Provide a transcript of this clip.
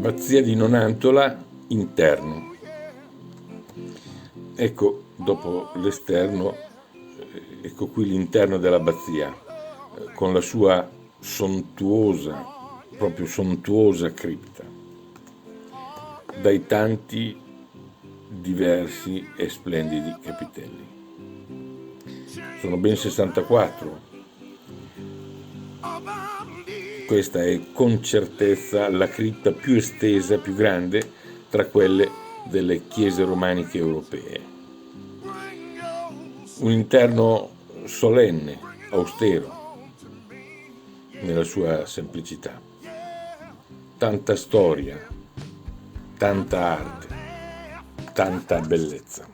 Abbazia di Nonantola, interno. Ecco, dopo l'esterno, ecco qui l'interno dell'abbazia, con la sua sontuosa, proprio sontuosa cripta, dai tanti diversi e splendidi capitelli. Sono ben 64. Questa è con certezza la cripta più estesa, più grande tra quelle delle chiese romaniche europee. Un interno solenne, austero, nella sua semplicità. Tanta storia, tanta arte, tanta bellezza.